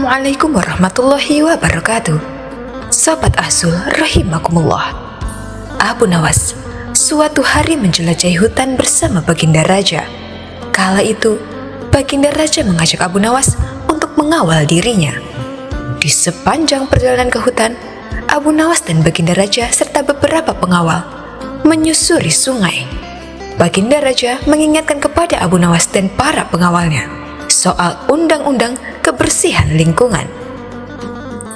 Assalamualaikum warahmatullahi wabarakatuh. Sobat Ahsul rahimakumullah. Abu Nawas suatu hari menjelajahi hutan bersama Baginda Raja. Kala itu Baginda Raja mengajak Abu Nawas untuk mengawal dirinya. Di sepanjang perjalanan ke hutan, Abu Nawas dan Baginda Raja serta beberapa pengawal menyusuri sungai. Baginda Raja mengingatkan kepada Abu Nawas dan para pengawalnya soal undang-undang kebersihan lingkungan.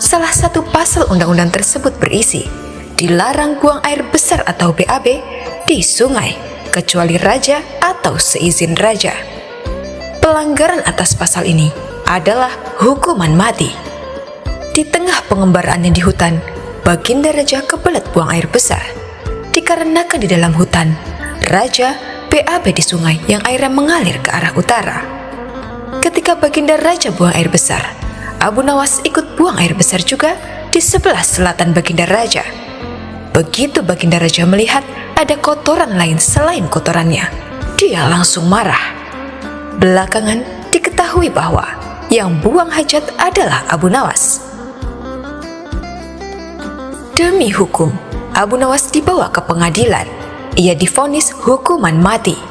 Salah satu pasal undang-undang tersebut berisi dilarang buang air besar atau BAB di sungai kecuali raja atau seizin raja. Pelanggaran atas pasal ini adalah hukuman mati. Di tengah pengembaraannya di hutan, Baginda Raja kebelet buang air besar. Dikarenakan di dalam hutan, Raja BAB di sungai yang airnya mengalir ke arah utara. Ketika Baginda Raja buang air besar, Abu Nawas ikut buang air besar juga di sebelah selatan Baginda Raja. Begitu Baginda Raja melihat ada kotoran lain selain kotorannya, dia langsung marah. Belakangan diketahui bahwa yang buang hajat adalah Abu Nawas. Demi hukum, Abu Nawas dibawa ke pengadilan. Ia divonis hukuman mati.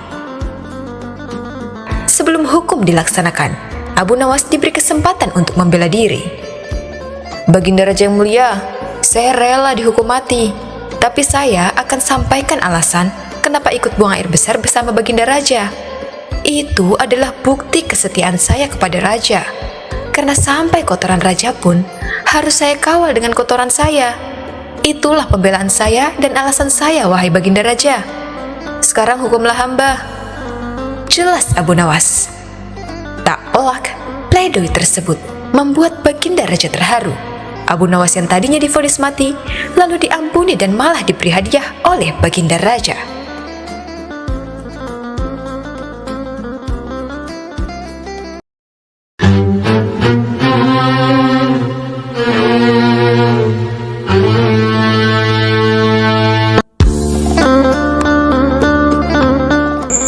Sebelum hukum dilaksanakan, Abu Nawas diberi kesempatan untuk membela diri. Baginda Raja yang mulia, saya rela dihukum mati, tapi saya akan sampaikan alasan kenapa ikut buang air besar bersama Baginda Raja. Itu adalah bukti kesetiaan saya kepada Raja. Karena sampai kotoran Raja pun harus saya kawal dengan kotoran saya. Itulah pembelaan saya dan alasan saya, wahai Baginda Raja. Sekarang hukumlah hamba. Jelas Abu Nawas. Tak pelak, pledoi tersebut membuat Baginda Raja terharu. Abu Nawas yang tadinya divonis mati, lalu diampuni dan malah diberi hadiah oleh Baginda Raja.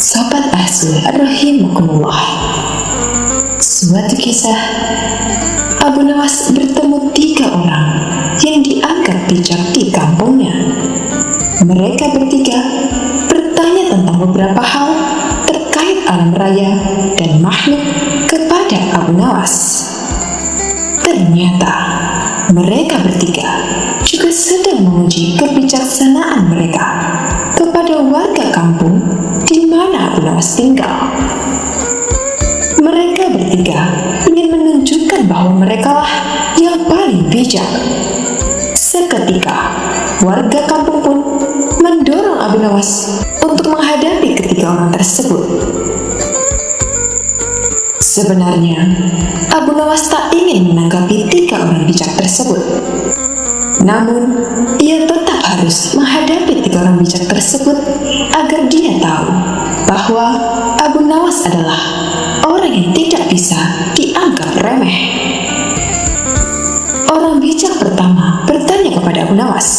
Sobat Ahsul rahimakumullah. Suatu kisah, Abu Nawas bertemu 3 orang yang dianggap bijak di kampungnya. Mereka bertiga bertanya tentang beberapa hal terkait alam raya dan makhluk kepada Abu Nawas. Ternyata mereka bertiga juga sedang menguji kebijaksanaan mereka kepada warga kampung di mana Abu Nawas tinggal. Mereka bertiga ingin menunjukkan bahwa merekalah yang paling bijak. Seketika, warga kampung pun mendorong Abu Nawas untuk menghadapi ketiga orang tersebut. Sebenarnya, Abu Nawas tak ingin menanggapi 3 orang bijak tersebut. Namun, ia tetap harus menghadapi 3 orang bijak tersebut agar dia tahu bahwa Abu Nawas adalah orang yang tidak bisa dianggap remeh. Orang bijak pertama bertanya kepada Abu Nawas,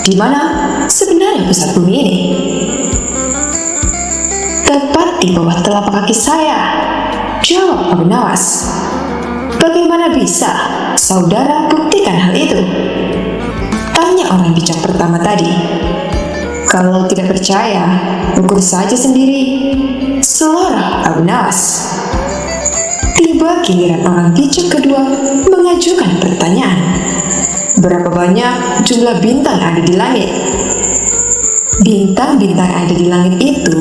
"Di mana sebenarnya pusat bumi ini?" "Tepat di bawah telapak kaki saya," jawab Abu Nawas. "Bagaimana bisa saudara buktikan hal itu?" tanya orang bijak pertama tadi. "Kalau tidak percaya, ukur saja sendiri," selorong Abu Nawas. Tiba giliran orang bijak kedua mengajukan pertanyaan. "Berapa banyak jumlah bintang ada di langit?" "Bintang-bintang ada di langit itu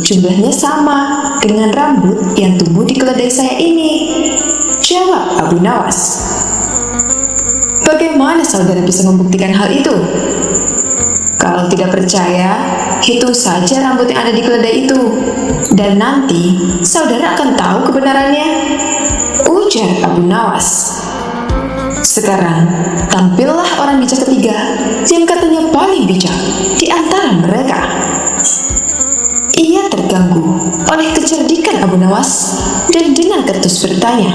jumlahnya sama dengan rambut yang tumbuh di keledai saya ini," jawab Abu Nawas. "Bagaimana saudara bisa membuktikan hal itu?" "Kalau tidak percaya, hitung saja rambut yang ada di keledai itu, dan nanti saudara akan tahu kebenarannya," ujar Abu Nawas. Sekarang, tampillah orang bijak ketiga yang katanya paling bijak di antara mereka. Ia terganggu oleh kecerdikan Abu Nawas dan dengan ketus bertanya,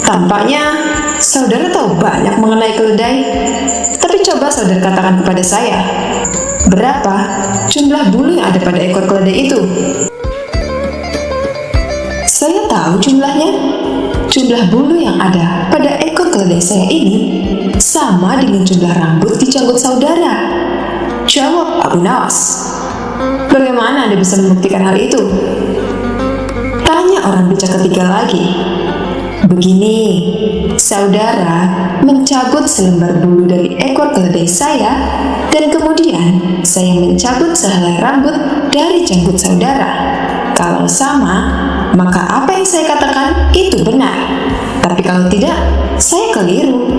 "Tampaknya saudara tahu banyak mengenai keledai, tapi coba saudara katakan kepada saya, berapa jumlah bulu yang ada pada ekor keledai itu?" "Saya tahu jumlahnya. jumlah bulu yang ada pada ekor keledai saya ini sama dengan jumlah rambut di janggut saudara? Jawab Abu Nawas. Bagaimana Anda bisa membuktikan hal itu? Tanya orang bijak ketiga lagi. Begini, saudara mencabut selembar bulu dari ekor keledai saya, dan kemudian saya mencabut sehelai rambut dari janggut saudara. Kalau sama, maka apa yang saya katakan itu benar. Tapi kalau tidak, saya keliru.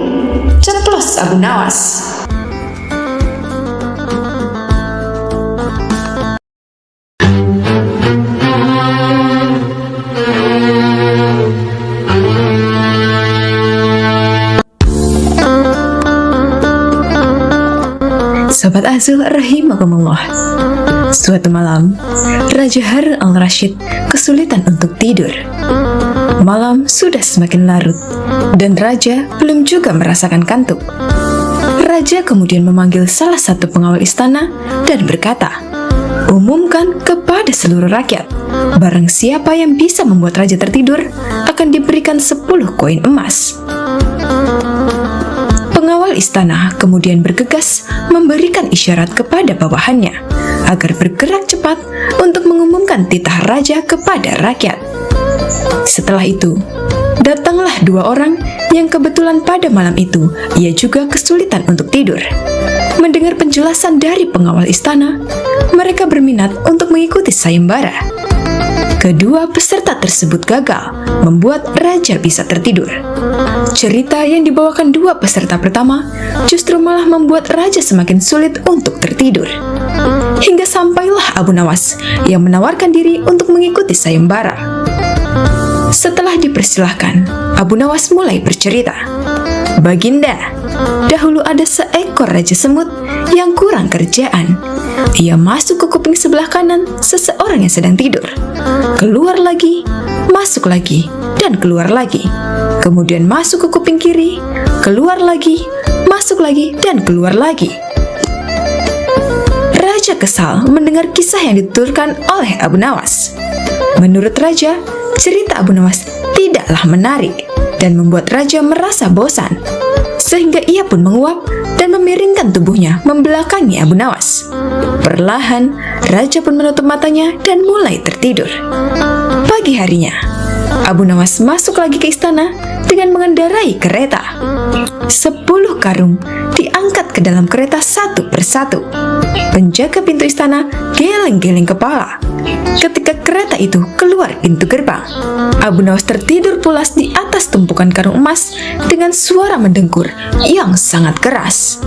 Ceplos Abu Nawas. Sobat Azul rahimakumullah. Suatu malam, Raja Harun al-Rasyid kesulitan untuk tidur. Malam sudah semakin larut, dan Raja belum juga merasakan kantuk. Raja kemudian memanggil salah satu pengawal istana dan berkata, "Umumkan kepada seluruh rakyat, barang siapa yang bisa membuat Raja tertidur akan diberikan 10 koin emas." Pengawal istana kemudian bergegas memberikan isyarat kepada bawahannya agar bergerak cepat untuk mengumumkan titah raja kepada rakyat. Setelah itu, datanglah 2 orang yang kebetulan pada malam itu ia juga kesulitan untuk tidur. Mendengar penjelasan dari pengawal istana, mereka berminat untuk mengikuti sayembara. Kedua peserta tersebut gagal membuat raja bisa tertidur. Cerita yang dibawakan 2 peserta pertama justru malah membuat raja semakin sulit untuk tertidur. Hingga sampailah Abu Nawas yang menawarkan diri untuk mengikuti sayembara. Setelah dipersilahkan, Abu Nawas mulai bercerita. "Baginda, dahulu ada seekor raja semut yang kurang kerjaan. Ia masuk ke kuping sebelah kanan seseorang yang sedang tidur. Keluar lagi, masuk lagi, dan keluar lagi. Kemudian masuk ke kuping kiri, keluar lagi, masuk lagi, dan keluar lagi." Raja kesal mendengar kisah yang dituturkan oleh Abu Nawas. Menurut Raja, cerita Abu Nawas tidaklah menarik dan membuat Raja merasa bosan, sehingga ia pun menguap dan memiringkan tubuhnya membelakangi Abu Nawas. Perlahan, Raja pun menutup matanya dan mulai tertidur. Pagi harinya, Abu Nawas masuk lagi ke istana dengan mengendarai kereta. 10 karung diangkat ke dalam kereta satu persatu. Penjaga pintu istana geleng-geleng kepala ketika kereta itu keluar pintu gerbang. Abu Nawas tertidur pulas di atas tumpukan karung emas dengan suara mendengkur yang sangat keras.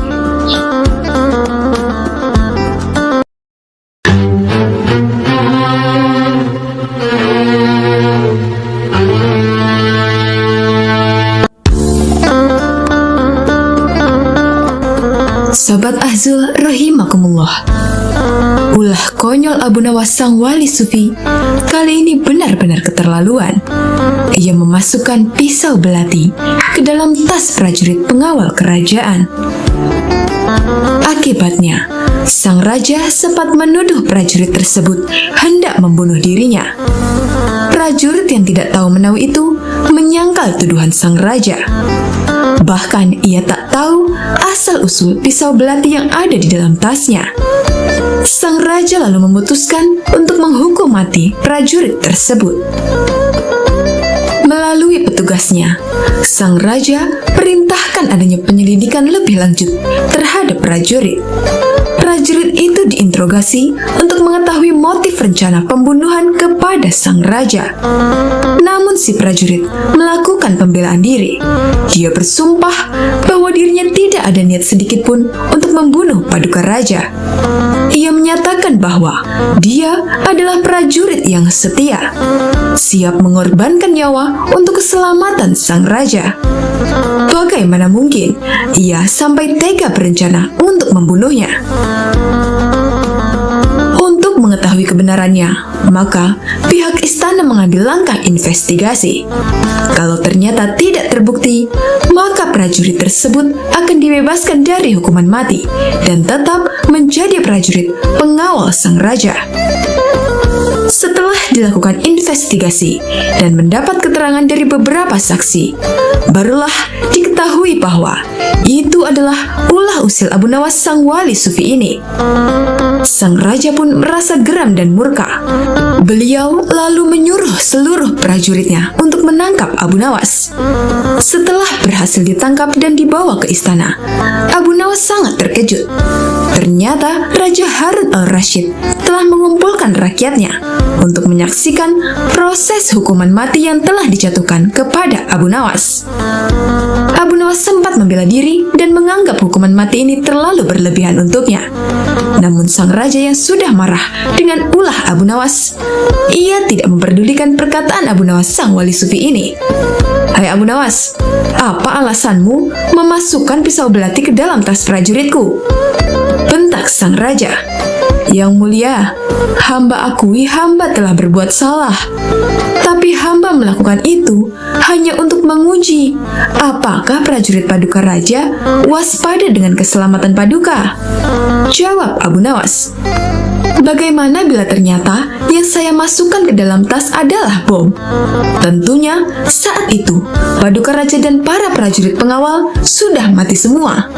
Sobat Azul rahimakumullah. Ulah konyol Abu Nawas sang wali sufi kali ini benar-benar keterlaluan. Ia memasukkan pisau belati ke dalam tas prajurit pengawal kerajaan. Akibatnya, sang raja sempat menuduh prajurit tersebut hendak membunuh dirinya. Prajurit yang tidak tahu menahu itu menyangkal tuduhan sang raja. Bahkan ia tak tahu asal-usul pisau belati yang ada di dalam tasnya. Sang raja lalu memutuskan untuk menghukum mati prajurit tersebut. Melalui petugasnya, sang raja perintahkan adanya penyelidikan lebih lanjut terhadap prajurit. Prajurit itu diinterogasi untuk mengetahui motif rencana pembunuhan kepada sang raja. Namun si prajurit melakukan pembelaan diri. Dia bersumpah bahwa dirinya tidak ada niat sedikit pun untuk membunuh paduka raja. Ia menyatakan bahwa dia adalah prajurit yang setia, siap mengorbankan nyawa untuk keselamatan sang raja. Bagaimana mungkin ia sampai tega berencana untuk membunuhnya? Untuk mengetahui kebenarannya, maka pihak istana mengambil langkah investigasi. Kalau ternyata tidak terbukti, maka prajurit tersebut akan dibebaskan dari hukuman mati dan tetap menjadi prajurit pengawal sang raja. Setelah dilakukan investigasi dan mendapat keterangan dari beberapa saksi, barulah diketahui bahwa itu adalah ulah usil Abu Nawas sang wali sufi ini. Sang raja pun merasa geram dan murka. Beliau lalu menyuruh seluruh prajuritnya untuk menangkap Abu Nawas. Setelah berhasil ditangkap dan dibawa ke istana, Abu Nawas sangat terkejut. Ternyata Raja Harun al-Rashid telah mengumpulkan rakyatnya untuk menyaksikan proses hukuman mati yang telah dijatuhkan kepada Abu Nawas. Abu Nawas sempat membela diri dan menganggap hukuman mati ini terlalu berlebihan untuknya. Namun sang raja yang sudah marah dengan ulah Abu Nawas, ia tidak memperdulikan perkataan Abu Nawas sang wali sufi ini. "Hai Abu Nawas, apa alasanmu memasukkan pisau belati ke dalam tas prajuritku?" bentak sang raja. "Yang mulia, hamba akui hamba telah berbuat salah. Tapi hamba melakukan itu hanya untuk menguji apakah prajurit Paduka Raja waspada dengan keselamatan Paduka," jawab Abu Nawas. "Bagaimana bila ternyata yang saya masukkan ke dalam tas adalah bom? Tentunya saat itu Paduka Raja dan para prajurit pengawal sudah mati semua,"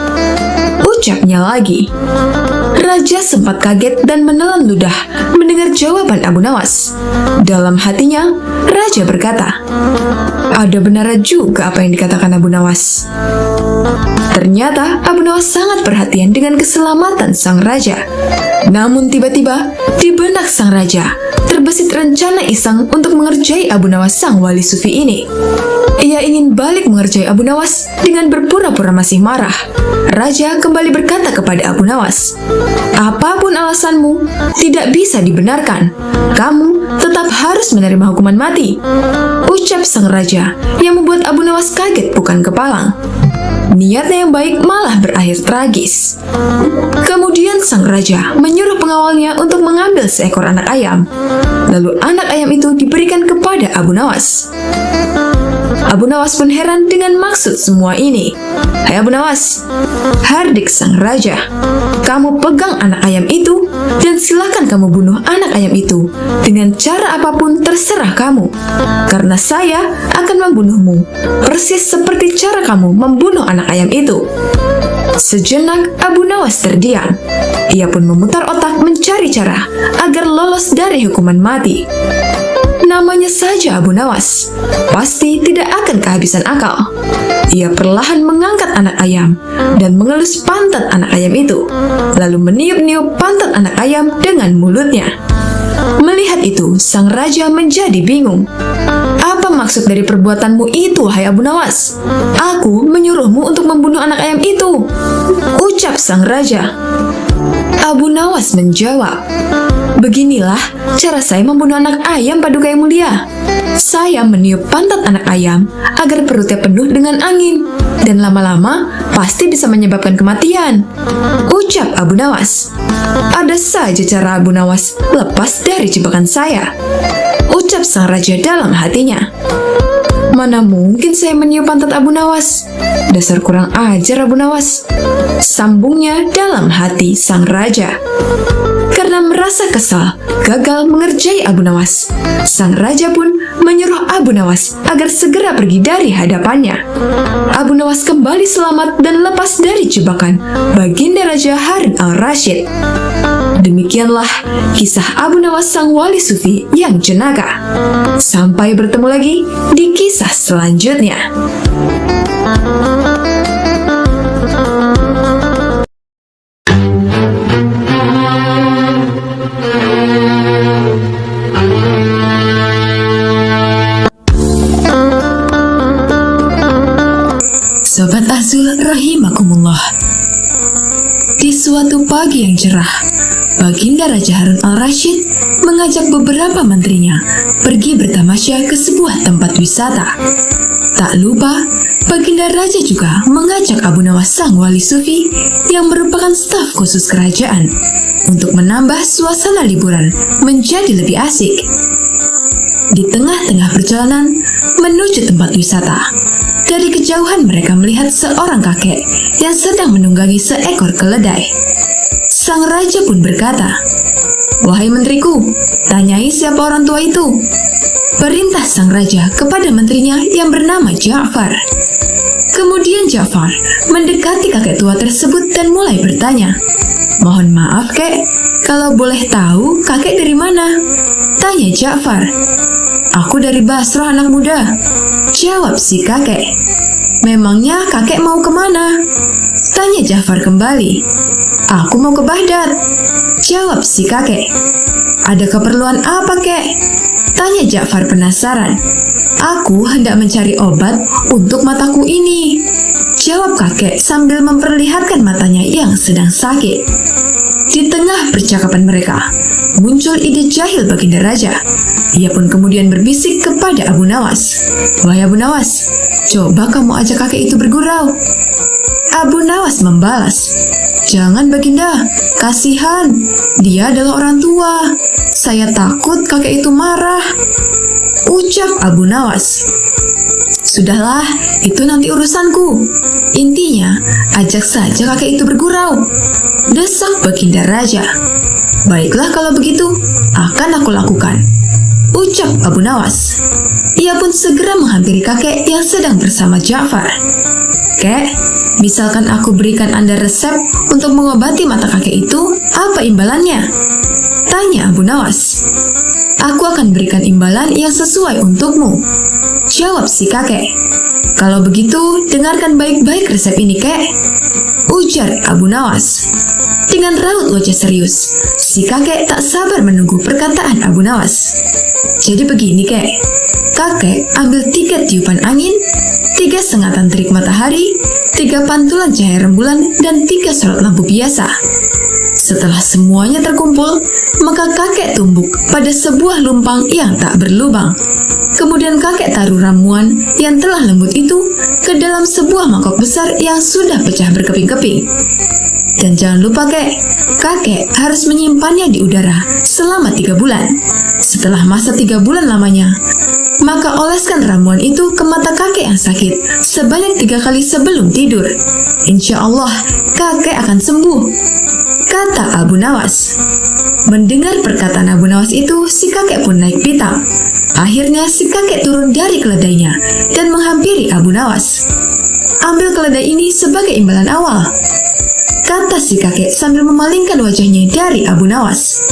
ucapnya lagi. Raja sempat kaget dan menelan ludah mendengar jawaban Abu Nawas. Dalam hatinya, Raja berkata, "Ada benarnya juga apa yang dikatakan Abu Nawas." Ternyata Abu Nawas sangat perhatian dengan keselamatan sang raja. Namun tiba-tiba di benak sang raja terbesit rencana iseng untuk mengerjai Abu Nawas sang wali sufi ini. Ia ingin balik mengerjai Abu Nawas dengan berpura-pura masih marah. Raja kembali berkata kepada Abu Nawas, "Apapun alasanmu, tidak bisa dibenarkan. Kamu tetap harus menerima hukuman mati," ucap sang raja yang membuat Abu Nawas kaget bukan kepalang. Niatnya yang baik malah berakhir tragis. Kemudian sang raja menyuruh pengawalnya untuk mengambil seekor anak ayam. Lalu anak ayam itu diberikan kepada Abu Nawas. Abu Nawas pun heran dengan maksud semua ini. "Hai Abu Nawas," hardik sang raja, "kamu pegang anak ayam itu dan silakan kamu bunuh anak ayam itu dengan cara apapun terserah kamu. Karena saya akan membunuhmu persis seperti cara kamu membunuh anak ayam itu." Sejenak Abu Nawas terdiam. Ia pun memutar otak mencari cara agar lolos dari hukuman mati. Namanya saja Abu Nawas, pasti tidak akan kehabisan akal. Ia perlahan mengangkat anak ayam dan mengelus pantat anak ayam itu, lalu meniup-niup pantat anak ayam dengan mulutnya. Melihat itu, sang raja menjadi bingung. "Apa maksud dari perbuatanmu itu, hai Abu Nawas? Aku menyuruhmu untuk membunuh anak ayam itu," ucap sang raja. Abu Nawas menjawab, "Beginilah cara saya membunuh anak ayam, Paduka yang mulia. Saya meniup pantat anak ayam agar perutnya penuh dengan angin, dan lama-lama pasti bisa menyebabkan kematian," ucap Abu Nawas. Ada saja cara Abu Nawas lepas dari jebakan saya, ucap sang raja dalam hatinya. "Mana mungkin saya meniup pantat Abu Nawas? Dasar kurang ajar Abu Nawas," sambungnya dalam hati sang raja. Karena merasa kesal gagal mengerjai Abu Nawas, sang raja pun menyuruh Abu Nawas agar segera pergi dari hadapannya. Abu Nawas kembali selamat dan lepas dari jebakan Baginda Raja Harun al-Rashid. Demikianlah kisah Abu Nawas sang wali sufi yang jenaka. Sampai bertemu lagi di kisah selanjutnya. Sobat Azul rahimakumullah. Di suatu pagi yang cerah, Baginda Raja Harun al-Rashid mengajak beberapa menterinya pergi bertamasya ke sebuah tempat wisata. Tak lupa, Baginda Raja juga mengajak Abu Nawas sang wali sufi yang merupakan staf khusus kerajaan untuk menambah suasana liburan menjadi lebih asik. Di tengah-tengah perjalanan menuju tempat wisata, dari kejauhan mereka melihat seorang kakek yang sedang menunggangi seekor keledai. Sang raja pun berkata, "Wahai menteriku, tanyai siapa orang tua itu." Perintah sang raja kepada menterinya yang bernama Ja'far. Kemudian Ja'far mendekati kakek tua tersebut dan mulai bertanya, "Mohon maaf kek, kalau boleh tahu kakek dari mana?" Tanya Ja'far. "Aku dari Basrah anak muda," jawab si kakek. "Memangnya kakek mau kemana?" Tanya Ja'far kembali. "Aku mau ke Baghdad," jawab si kakek. "Ada keperluan apa kek?" Tanya Ja'far penasaran. "Aku hendak mencari obat untuk mataku ini," jawab kakek sambil memperlihatkan matanya yang sedang sakit. Di tengah percakapan mereka, muncul ide jahil Baginda Raja. Ia pun kemudian berbisik kepada Abu Nawas. "Wahai Abu Nawas, coba kamu ajak kakek itu bergurau." Abu Nawas membalas, "Jangan Baginda, kasihan. Dia adalah orang tua. Saya takut kakek itu marah," ucap Abu Nawas. "Sudahlah, itu nanti urusanku. Intinya, ajak saja kakek itu bergurau," desak Baginda Raja. "Baiklah kalau begitu, akan aku lakukan," ucap Abu Nawas. Ia pun segera menghampiri kakek yang sedang bersama Ja'far. "Kek, misalkan aku berikan Anda resep untuk mengobati mata kakek itu, apa imbalannya?" Tanya Abu Nawas. "Aku akan berikan imbalan yang sesuai untukmu," jawab si kakek. "Kalau begitu, dengarkan baik-baik resep ini, kek," ujar Abu Nawas. Dengan raut wajah serius, si kakek tak sabar menunggu perkataan Abu Nawas. "Jadi begini, kek. Kakek ambil 3 tiupan angin, 3 sengatan terik matahari, 3 pantulan cahaya rembulan, dan 3 sorot lampu biasa. Setelah semuanya terkumpul, maka kakek tumbuk pada sebuah lumpang yang tak berlubang. Kemudian kakek taruh ramuan yang telah lembut itu ke dalam sebuah mangkok besar yang sudah pecah berkeping-keping. Dan jangan lupa kakek harus menyimpannya di udara selama 3 bulan. Setelah masa 3 bulan lamanya, maka oleskan ramuan itu ke mata kakek yang sakit sebanyak 3 kali sebelum tidur. Insya Allah, kakek akan sembuh," kata Abu Nawas. Mendengar perkataan Abu Nawas itu, si kakek pun naik pitam. Akhirnya si kakek turun dari keledainya dan menghampiri Abu Nawas. "Ambil keledai ini sebagai imbalan awal," kata si kakek sambil memalingkan wajahnya dari Abu Nawas.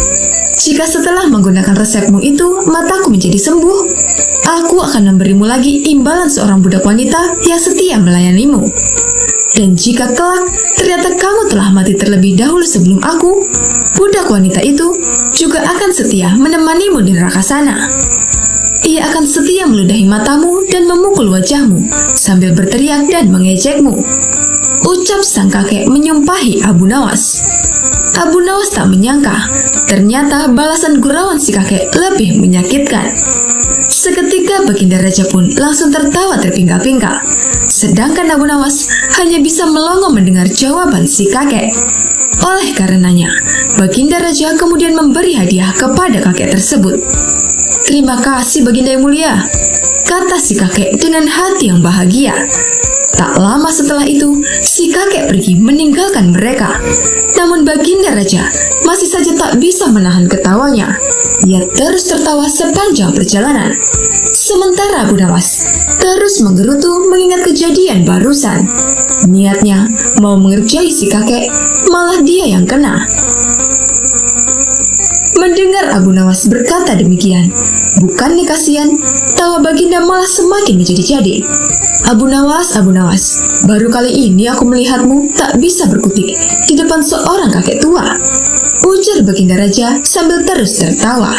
"Jika setelah menggunakan resepmu itu mataku menjadi sembuh, aku akan memberimu lagi imbalan seorang budak wanita yang setia melayanimu. Dan jika kelak ternyata kamu telah mati terlebih dahulu sebelum aku, budak wanita itu juga akan setia menemanimu di neraka sana. Ia akan setia meludahi matamu dan memukul wajahmu sambil berteriak dan mengejekmu," ucap sang kakek menyumpahi Abu Nawas. Abu Nawas tak menyangka, ternyata balasan gurauan si kakek lebih menyakitkan. Seketika Baginda Raja pun langsung tertawa terpingkal-pingkal, sedangkan Abu Nawas hanya bisa melongo mendengar jawaban si kakek. Oleh karenanya, Baginda Raja kemudian memberi hadiah kepada kakek tersebut. "Terima kasih Baginda yang mulia," kata si kakek dengan hati yang bahagia. Tak lama setelah itu, si kakek pergi meninggalkan mereka. Namun Baginda Raja masih saja tak bisa menahan ketawanya. Ia terus tertawa sepanjang perjalanan. Sementara Abu Nawas terus menggerutu mengingat kejadian barusan. Niatnya mau mengerjai si kakek, malah dia yang kena. Mendengar Abu Nawas berkata demikian, bukannya kasihan, tawa Baginda malah semakin menjadi-jadi. Abu Nawas, baru kali ini aku melihatmu tak bisa berkutik di depan seorang kakek tua," ujar Baginda Raja sambil terus tertawa.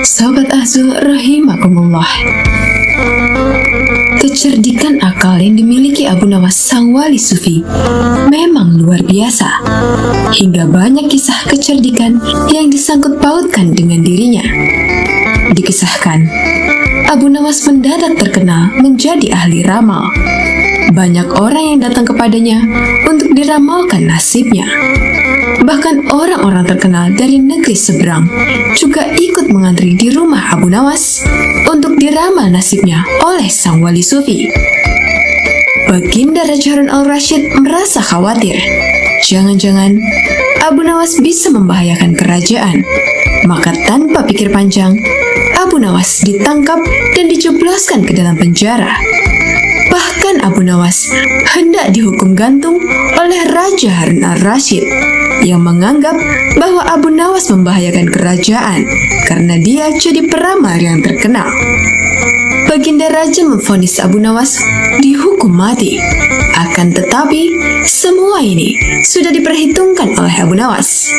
Sobat Azul rahimakumullah. Kecerdikan akal yang dimiliki Abu Nawas sang wali sufi memang luar biasa. Hingga banyak kisah kecerdikan yang disangkut pautkan dengan dirinya. Dikisahkan, Abu Nawas mendadak terkenal menjadi ahli ramal. Banyak orang yang datang kepadanya untuk diramalkan nasibnya. bahkan orang-orang terkenal dari negeri seberang juga ikut mengantri di rumah Abu Nawas untuk diramal nasibnya oleh sang wali sufi. Baginda Raja Harun al-Rasyid merasa khawatir. Jangan-jangan Abu Nawas bisa membahayakan kerajaan. Maka tanpa pikir panjang, Abu Nawas ditangkap dan dijebloskan ke dalam penjara. Bahkan Abu Nawas hendak dihukum gantung oleh Raja Harun al-Rasyid yang menganggap bahwa Abu Nawas membahayakan kerajaan karena dia jadi peramal yang terkenal. Baginda Raja memvonis Abu Nawas dihukum mati. Akan tetapi, semua ini sudah diperhitungkan oleh Abu Nawas.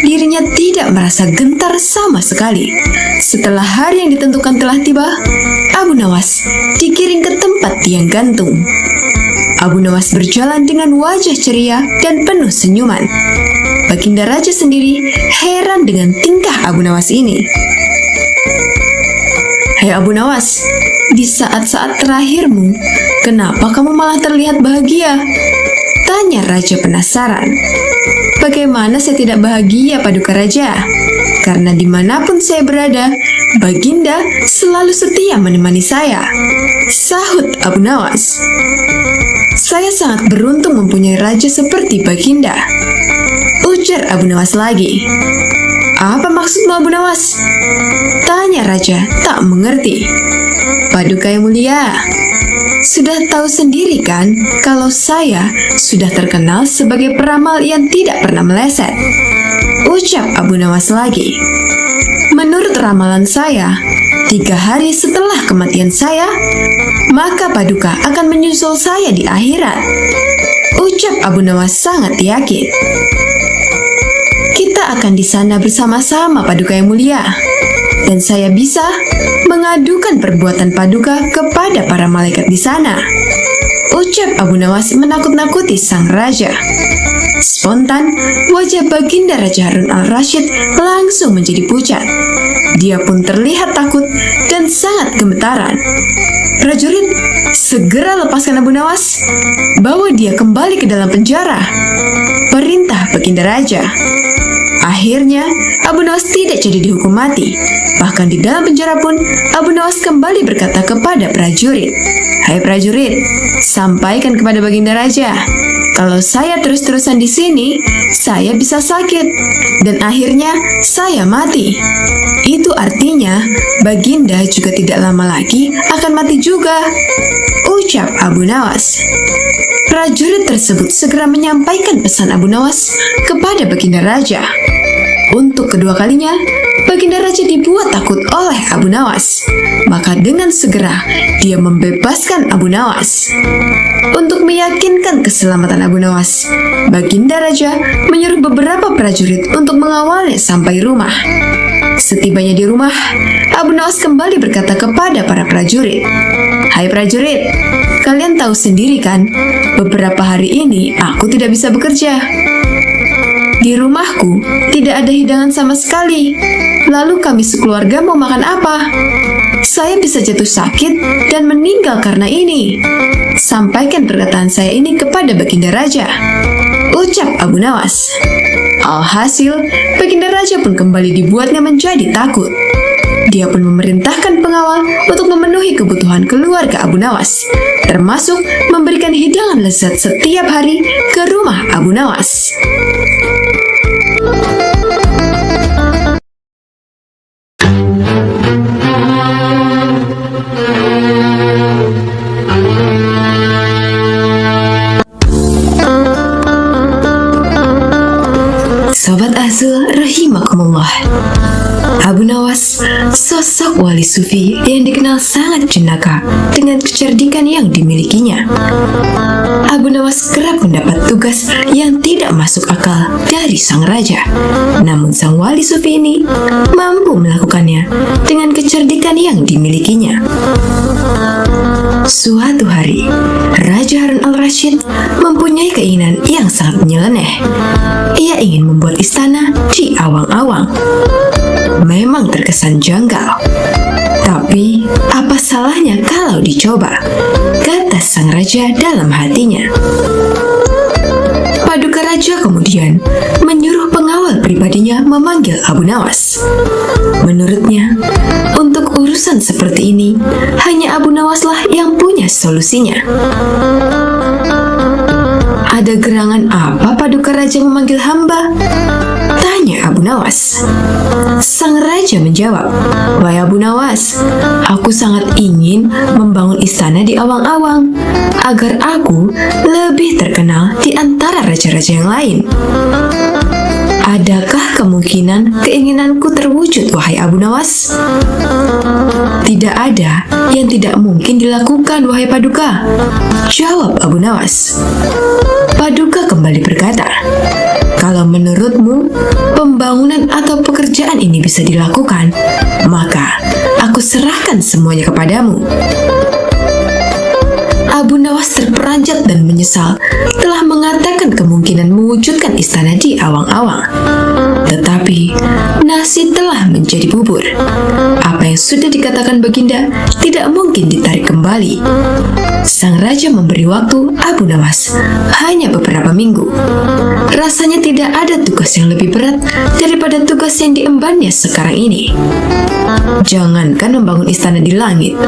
Dirinya tidak merasa gentar sama sekali. Setelah hari yang ditentukan telah tiba, Abu Nawas digiring ke tempat tiang gantung. Abu Nawas berjalan dengan wajah ceria dan penuh senyuman. Baginda Raja sendiri heran dengan tingkah Abu Nawas ini. "Hai Abu Nawas, di saat-saat terakhirmu, kenapa kamu malah terlihat bahagia?" tanya Raja penasaran. "Bagaimana saya tidak bahagia, Paduka Raja? Karena dimanapun saya berada, Baginda selalu setia menemani saya," sahut Abu Nawas. "Saya sangat beruntung mempunyai raja seperti Baginda," ujar Abu Nawas lagi. "Apa maksudmu, Abu Nawas?" tanya Raja tak mengerti. "Paduka yang mulia, sudah tahu sendiri kan kalau saya sudah terkenal sebagai peramal yang tidak pernah meleset," ucap Abu Nawas lagi. "Menurut ramalan saya, 3 hari setelah kematian saya, maka Paduka akan menyusul saya di akhirat," ucap Abu Nawas sangat yakin. "Kita akan di sana bersama-sama, Paduka yang mulia, dan saya bisa mengadukan perbuatan Paduka kepada para malaikat di sana," ucap Abu Nawas menakut-nakuti sang raja. Spontan, wajah Baginda Raja Harun al-Rasyid langsung menjadi pucat. Dia pun terlihat takut dan sangat gemetaran. "Prajurit, segera lepaskan Abu Nawas. Bawa dia kembali ke dalam penjara," perintah Baginda Raja. Akhirnya, Abu Nawas tidak jadi dihukum mati. Bahkan di dalam penjara pun, Abu Nawas kembali berkata kepada prajurit, "Hai prajurit, sampaikan kepada Baginda Raja, kalau saya terus-terusan di sini, saya bisa sakit, dan akhirnya saya mati. Itu artinya, Baginda juga tidak lama lagi akan mati juga," ucap Abu Nawas. Prajurit tersebut segera menyampaikan pesan Abu Nawas kepada Baginda Raja. Untuk kedua kalinya, Baginda Raja dibuat takut oleh Abu Nawas. Maka dengan segera, dia membebaskan Abu Nawas. Untuk meyakinkan keselamatan Abu Nawas, Baginda Raja menyuruh beberapa prajurit untuk mengawalnya sampai rumah. Setibanya di rumah, Abu Nawas kembali berkata kepada para prajurit, "Hai prajurit, kalian tahu sendiri kan, beberapa hari ini aku tidak bisa bekerja. Di rumahku tidak ada hidangan sama sekali. Lalu kami sekeluarga mau makan apa? Saya bisa jatuh sakit dan meninggal karena ini. Sampaikan perkataan saya ini kepada Baginda Raja," ucap Abu Nawas. Alhasil, Baginda Raja pun kembali dibuatnya menjadi takut. Dia pun memerintahkan pengawal untuk memenuhi kebutuhan keluarga Abu Nawas, termasuk memberikan hidangan lezat setiap hari ke rumah Abu Nawas. Sobat Azul rahimakumullah, Abu Nawas, sosok wali sufi yang dikenal sangat jenaka dengan kecerdikan yang dimilikinya. Abu Nawas kerap mendapat tugas yang tidak masuk akal dari sang raja. Namun sang wali sufi ini mampu melakukannya dengan kecerdikan yang dimilikinya. Suatu hari, Raja Harun al-Rasyid mempunyai keinginan yang sangat nyeleneh. Ia ingin membuat istana di awang-awang. Memang terkesan janggal. Tapi, apa salahnya kalau dicoba? Kata sang raja dalam hatinya. Paduka Raja kemudian menyuruh memanggil Abu Nawas. Menurutnya, untuk urusan seperti ini, hanya Abu Nawaslah yang punya solusinya. Ada gerangan apa Paduka Raja memanggil hamba? Tanya Abu Nawas. Sang raja menjawab, "Wahai Abu Nawas, aku sangat ingin membangun istana di awang-awang agar aku lebih terkenal di antara raja-raja yang lain. Adakah kemungkinan keinginanku terwujud, wahai Abu Nawas?" "Tidak ada yang tidak mungkin dilakukan, wahai Paduka," jawab Abu Nawas. Paduka kembali berkata, "Kalau menurutmu pembangunan atau pekerjaan ini bisa dilakukan, maka aku serahkan semuanya kepadamu." Abu Nawas terperanjat dan menyesal telah mengatakan kemungkinan mewujudkan istana di awang-awang. Tetapi nasi telah menjadi bubur. Apa yang sudah dikatakan Baginda tidak mungkin ditarik kembali. Sang raja memberi waktu Abu Nawas hanya beberapa minggu. Rasanya tidak ada tugas yang lebih berat daripada tugas yang diembannya sekarang ini. Jangankan membangun istana di langit,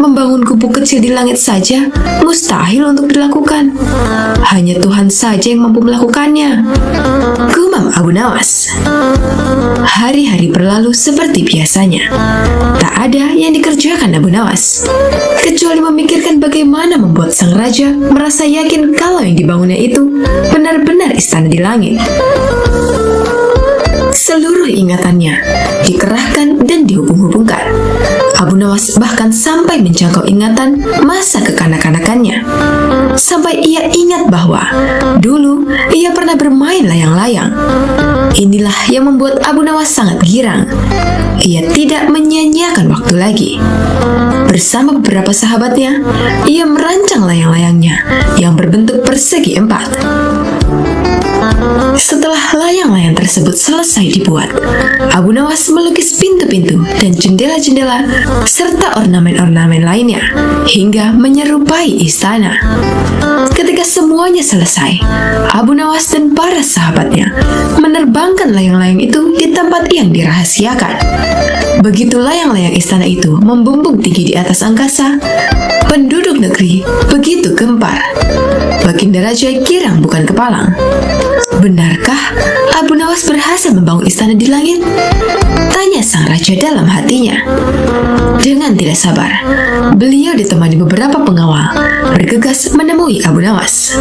membangun gubuk kecil di langit saja mustahil untuk dilakukan. Hanya Tuhan saja yang mampu melakukannya, gumam Abu Nawas. Hari-hari berlalu seperti biasanya. Tak ada yang dikerjakan Abu Nawas, kecuali memikirkan bagaimana membuat sang raja merasa yakin kalau yang dibangunnya itu benar-benar istana di langit. Seluruh ingatannya dikerahkan dan dihubung-hubungkan. Abu Nawas bahkan sampai menjangkau ingatan masa kekanak-kanakannya. Sampai ia ingat bahwa dulu ia pernah bermain layang-layang. Inilah yang membuat Abu Nawas sangat girang. Ia tidak menyia-nyiakan waktu lagi. Bersama beberapa sahabatnya, ia merancang layang-layangnya yang berbentuk persegi 4. Setelah layang-layang tersebut selesai dibuat, Abu Nawas melukis pintu-pintu dan jendela-jendela serta ornamen-ornamen lainnya hingga menyerupai istana. Ketika semuanya selesai, Abu Nawas dan para sahabatnya menerbangkan layang-layang itu di tempat yang dirahasiakan. Begitu layang-layang istana itu membumbung tinggi di atas angkasa, penduduk negeri begitu gempar. Baginda Raja girang bukan kepalang. Benarkah Abu Nawas berhasil membangun istana di langit? Tanya sang raja dalam hatinya. Dengan tidak sabar, beliau ditemani beberapa pengawal bergegas menemui Abu Nawas.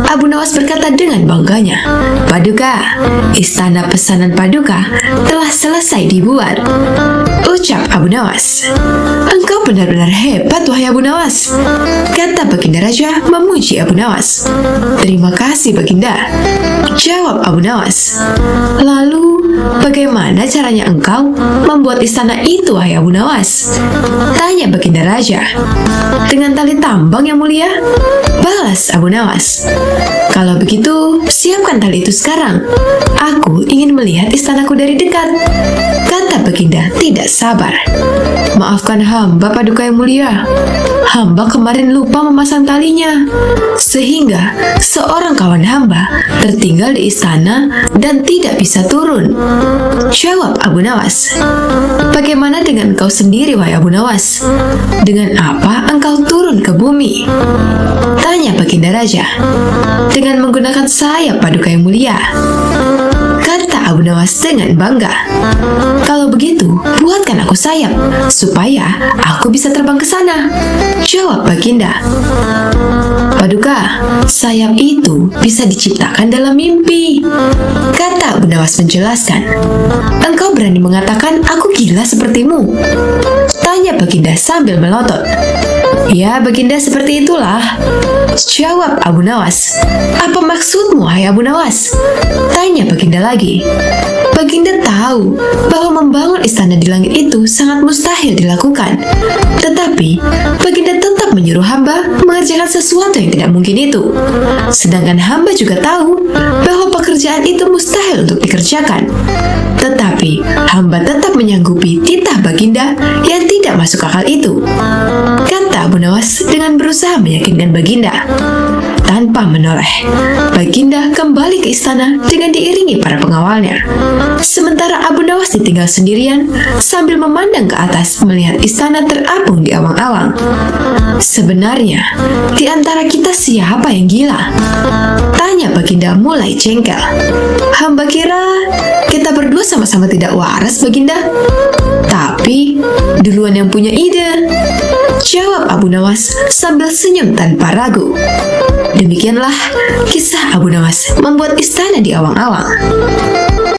Abu Nawas berkata dengan bangganya, "Paduka, istana pesanan Paduka telah selesai dibuat." Ucap Abu Nawas. "Engkau benar-benar hebat, wahai Abu Nawas," kata Baginda Raja memuji Abu Nawas. "Terima kasih, Baginda," jawab Abu Nawas. "Lalu, bagaimana caranya engkau membuat istana itu, wahai Abu Nawas?" tanya Baginda Raja. "Dengan tali tambang, yang mulia," balas Abu Nawas. "Kalau begitu, siapkan tali itu sekarang. Aku ingin melihat istanaku dari dekat," kata Baginda tidak sabar. "Maafkan hamba, Paduka yang mulia. Hamba kemarin lupa memasang talinya, sehingga seorang kawan hamba tertinggal di istana dan tidak bisa turun," jawab Abu Nawas. "Bagaimana dengan kau sendiri, wahai Abu Nawas? Dengan apa engkau turun ke bumi?" tanya Baginda Raja. "Dengan menggunakan sayap, Paduka yang mulia," kata Abu Nawas dengan bangga. "Kalau begitu, buatkan aku sayap supaya aku bisa terbang ke sana," jawab Baginda. "Paduka, sayap itu bisa diciptakan dalam mimpi," kata Abu Nawas menjelaskan. "Engkau berani mengatakan aku gila sepertimu?" tanya Baginda sambil melotot. "Ya, Baginda, seperti itulah," jawab Abu Nawas. "Apa maksudmu, hai Abu Nawas?" tanya Baginda lagi. Baginda tahu bahwa membangun istana di langit itu sangat mustahil dilakukan. Tetapi, Baginda tetap menyuruh hamba mengerjakan sesuatu yang tidak mungkin itu. Sedangkan hamba juga tahu bahwa pekerjaan itu mustahil untuk dikerjakan. Tetapi, hamba tetap menyanggupi titah Baginda yang tidak masuk akal itu, kata Abu Nawas dengan berusaha meyakinkan Baginda. Tanpa menoleh, Baginda kembali ke istana dengan diiringi para pengawalnya. Sementara Abu Nawas ditinggal sendirian sambil memandang ke atas melihat istana terapung di awang-awang. Sebenarnya, di antara kita siapa yang gila? Tanya Baginda mulai jengkel. Hamba kira kita berdua sama-sama tidak waras, Baginda. Tapi duluan yang punya ide, jawab Abu Nawas sambil senyum tanpa ragu. Demikianlah kisah Abu Nawas membuat istana di awang-awang.